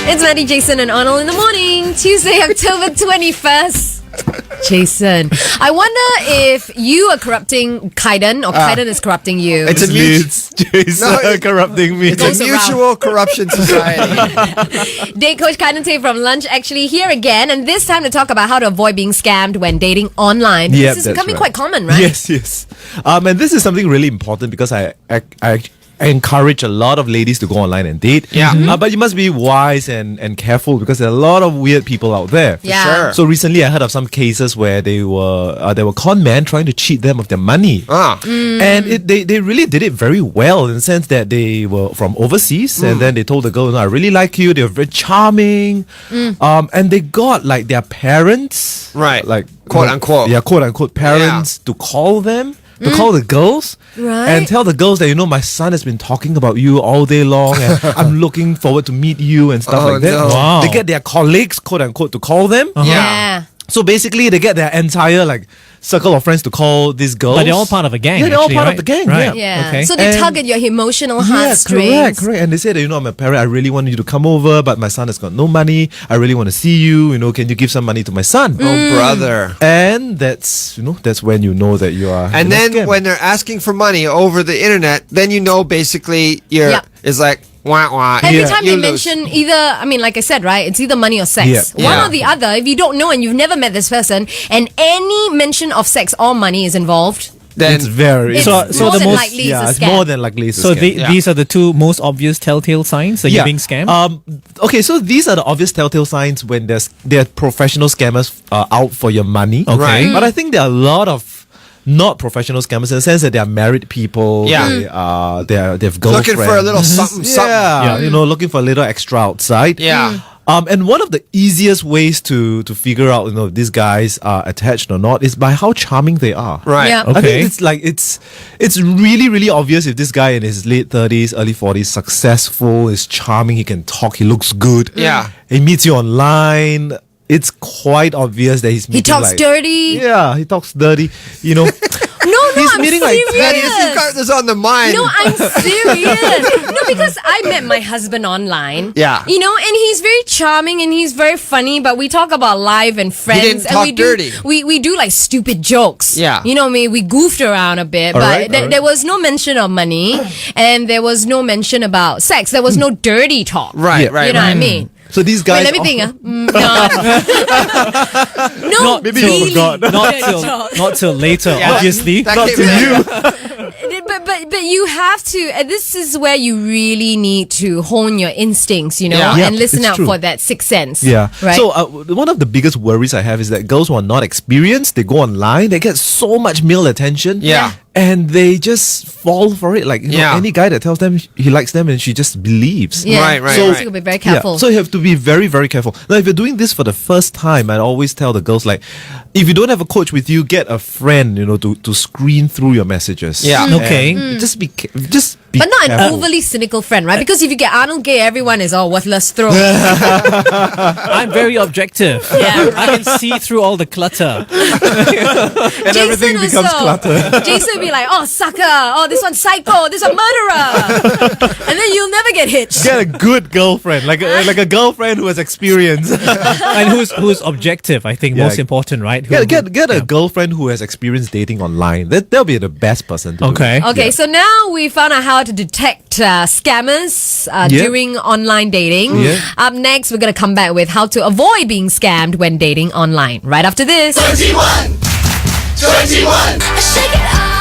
It's Maddie, Jason, and Arnold in the morning, Tuesday, October 21st. Jason, I wonder if you are corrupting Kaiden or Kaiden is corrupting you. It's a Jason corrupting me. It's a mutual corruption society. Date coach Kaiden Tay from Lunch actually here again, and this time to talk about how to avoid being scammed when dating online. Yep, This is that's becoming right. quite common, right? Yes. And this is something really important because I encourage a lot of ladies to go online and date. Yeah. But you must be wise and careful because there are a lot of weird people out there. Yeah. Sure. So recently I heard of some cases where there were con men trying to cheat them of their money. And they really did it very well in the sense that they were from overseas and then they told the girl, no, I really like you. They were very charming. And they got like their parents. Right. Like Quote unquote. Yeah, quote unquote parents to call them. To call the girls Right. and tell the girls that, my son has been talking about you all day long and I'm looking forward to meet you and stuff Oh, like that. no. Wow. They get their colleagues, quote unquote, to call them. Yeah. So basically, they get their entire circle of friends to call these girls. But they're all part of a gang. Yeah, they're all actually, part of right? the gang, Right. Yeah. Okay. So they And- tug at your emotional Yeah, heartstrings. correct. And they say that, I'm a parent, I really want you to come over, but my son has got no money. I really want to see you, can you give some money to my son? Oh, brother. And that's when you know that you are. And in a then scam. when they're asking for money over the internet, then basically Yep. it's like wah wah. Every Yeah. time You they lose. mention either, like I said, right? It's either money or sex. Yeah. One Yeah. or the other. If you don't know and you've never met this person, and any mention of sex or money is involved, then it's very. it's So more the than most- likely yeah, it's it's a scam. more than likely it's a So scam. these are the two most obvious telltale signs that you're being scammed? Okay, so these are the obvious telltale signs when there are professional scammers out for your money. Okay. Right. But I think there are a lot of not professional scammers in the sense that they are married people. Yeah. They have girlfriends. looking for a little something, something. Yeah, looking for a little extra outside. Yeah. And one of the easiest ways to figure out, if these guys are attached or not is by how charming they are. Right. Yeah. I Okay. think it's really, really obvious if this guy in his late 30s, early 40s, successful, is charming, he can talk, he looks good. Yeah. He meets you online. It's quite obvious that he's He meeting talks dirty. Yeah, he talks dirty. No, He's I'm meeting serious. like You've got this on the mind. No, I'm serious. No, because I met my husband online. Yeah. And he's very charming and he's very funny, but we talk about life and friends. didn't and talk we do, dirty. We do like stupid jokes. Yeah. You know what I mean? We goofed around a bit, but Alright, alright. there was no mention of money and there was no mention about sex. There was no dirty talk. Right, Yeah. right, You know right. what I mean? So these guys. Wait, let me think. No. No, maybe really. not till later, obviously. That Not came to later. you. But you have to, and this is where you really need to hone your instincts, Yeah. Yeah, and listen it's out true. for that sixth sense. Yeah. Right. So one of the biggest worries I have is that girls who are not experienced, they go online, they get so much male attention. Yeah. And they just fall for it. Like, Yeah. any guy that tells them he likes them and she just believes. yeah. Right, right, So right. you be very careful. Yeah, so you have to be very, very careful. Now, if you're doing this for the first time, I'd always tell the girls, if you don't have a coach with you, get a friend, to screen through your messages. Yeah. And Okay. Just be but not an careful. overly cynical friend, right? Because if you get Arnold Gay, everyone is all worthless throw. I'm very objective. Yeah. I can see through all the clutter. And everything becomes clutter. Jason will be like, oh, sucker. Oh, this one's psycho. This one murderer. And then you'll never get hitched. Get a good girlfriend, like a girlfriend who has experience. And who's objective, I think, Yeah. most important, right? Who- Get a girlfriend who has experience dating online. They'll be the best person to do it. Okay. Okay, so now we found out how to detect scammers during online dating. Yeah. Up next, we're going to come back with how to avoid being scammed when dating online. Right after this. 21. Shake it off.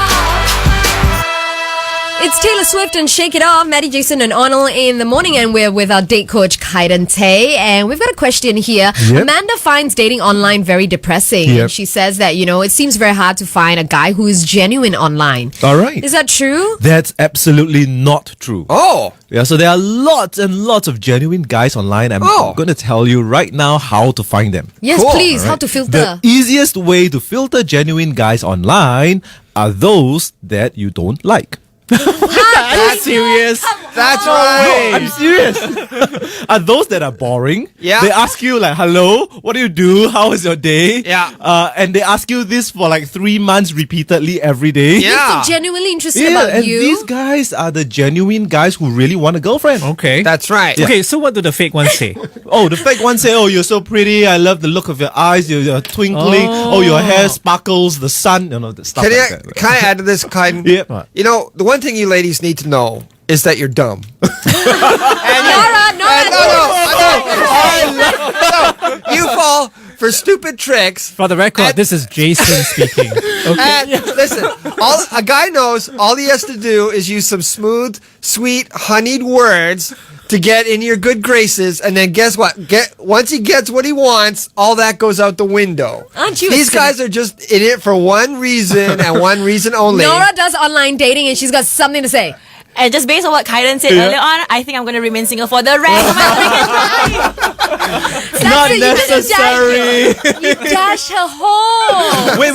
It's Taylor Swift and Shake It Off. Maddie, Jason, and Arnold in the morning, and we're with our date coach Kaiden Tay. And we've got a question here. Yep. Amanda finds dating online very depressing. Yep. And she says that it seems very hard to find a guy who is genuine online. All right. Is that true? That's absolutely not true. Oh. Yeah, so there are lots and lots of genuine guys online. I'm Oh. going to tell you right now how to find them. Yes, Cool. please. How Alright. to The filter? easiest way to filter genuine guys online are those that you don't like. Are you serious? That's I'm right. serious. Are those that are boring? Yeah. They ask you like, hello, what do you do? How is your day? Yeah. And they ask you this for like 3 months repeatedly every day. Yeah. They're genuinely interested Yeah, about and you. these guys are the genuine guys who really want a girlfriend. Okay. That's right. Okay, so what do the fake ones say? Oh, the fake ones say, oh, you're so pretty. I love the look of your eyes. You're twinkling. Oh, your hair sparkles. The sun. The stuff Can like I, that. can I add to this, Kaiden? Yep. You know, the one thing you ladies need to know is that you're dumb. Nora, You fall for stupid tricks. For the record, And- this is Jason speaking. Okay. And listen, a guy knows all he has to do is use some smooth, sweet, honeyed words to get in your good graces, and then guess what? Once he gets what he wants, all that goes out the window. Aren't you a These guys are just in it for one reason and one reason only. Nora does online dating and she's got something to say. And just based on what Kaiden said earlier on, I think I'm going to remain single for the rest of my life. Not You just necessary. You dash her home. Wait.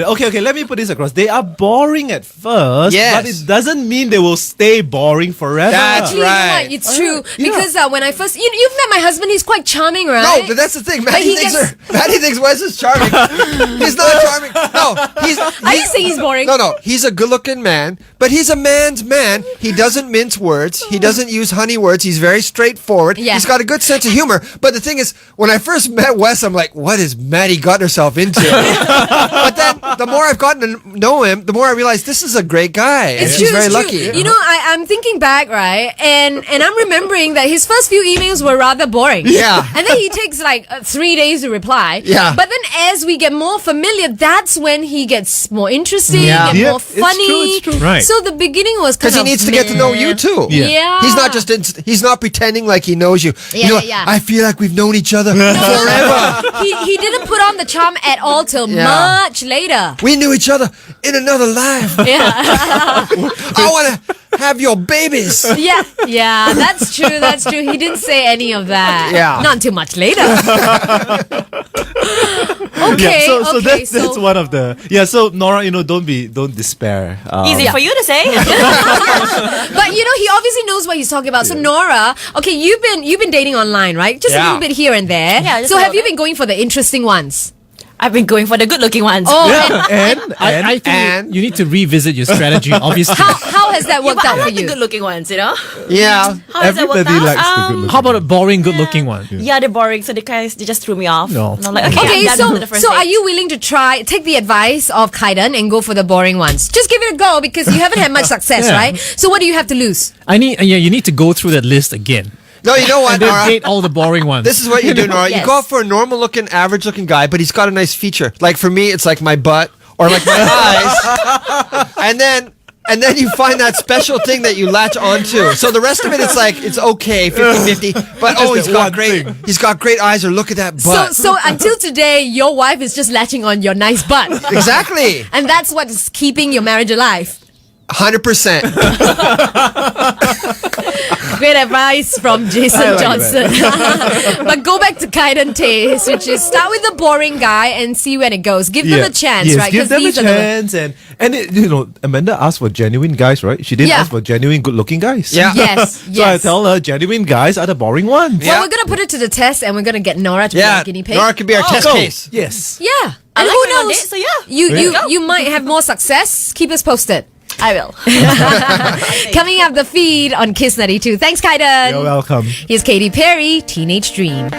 Okay. Let me put this across. They are boring at first, Yes. but it doesn't mean they will stay boring forever. That's Actually, you know right. what? It's true. Yeah. Because when I first... you've met my husband. He's quite charming, right? No, but that's the thing. Maddie he thinks, gets- Maddie thinks Wes is charming. He's not charming. No, Are you saying he's boring? No, he's a good-looking man, but he's a man's man. He doesn't mince words. He doesn't use honey words. He's very straightforward. Yeah. He's got a good sense of humor. But the thing is, when I first met Wes, I'm like, what has Maddie gotten herself into? But then, the more I've gotten to know him, the more I realize this is a great guy. It's and he's true, very it's lucky. true. You know, I'm thinking back, right? And I'm remembering that his first few emails were rather boring. Yeah. And then he takes like 3 days to reply. Yeah. But then as we get more familiar, that's when he gets more interesting, Yeah. get Yeah, more it's true, funny. it's true. Right. So the beginning was kind Because of he needs to get to know you too. Yeah. He's not just he's not pretending like he knows you. Yeah, You know, yeah. I feel like we've known each other forever. he didn't put on the charm at all till Yeah. much later. We knew each other in another life. Yeah. I want to have your babies. Yeah, that's true. That's true. He didn't say any of that. Yeah. Not too much later. Okay. So okay. that's one of the So Nora, don't despair. Easy for you to say. But he obviously knows what he's talking about. So Nora, okay, you've been dating online, right? Just a Yeah. little bit here and there. Yeah, just so a have you little been going for the interesting ones? I've been going for the good-looking ones. Oh, and I think and- you need to revisit your strategy, obviously. how has that Yeah, worked but I out for like the you? good-looking ones, you know? Yeah. How has that worked everybody out? likes the good looking. How about a boring, good-looking one? Yeah, they're boring, so they just threw me off. No. And I'm like, okay, Okay, I'm done with the so first so date. are you willing to take the advice of Kaiden and go for the boring ones? Just give it a go because you haven't had much success, Yeah. right? So what do you have to lose? You need to go through that list again. No, you know what, And then Nora? date all the boring ones. This is what you do, Nora. Yes. You go out for a normal-looking, average-looking guy, but he's got a nice feature. Like for me, it's like my butt or like my eyes, and then you find that special thing that you latch onto. So the rest of it, it's okay, 50-50. But he's got great eyes, or look at that butt. So until today, your wife is just latching on your nice butt. Exactly, And that's what's keeping your marriage alive. 100%. Great advice from Jason Johnson. But go back to Kaiden taste, which is start with the boring guy and see when it goes. Give them a chance, Yes, right? give them a these are the chance, and Amanda asked for genuine guys, right? She didn't Yeah. ask for genuine, good-looking guys. Yeah. Yes, So I yes. tell her genuine guys are the boring ones. Well, we're gonna put it to the test, and we're gonna get Nora to be Yeah, our guinea pig. Nora could be our test Go. case. Yes. Yeah, I and like who going on knows? dates, so yeah. You might have more success. Keep us posted. I will. Coming up the feed on Kiss 92. Thanks, Kaiden. You're welcome. Here's Katy Perry, Teenage Dream.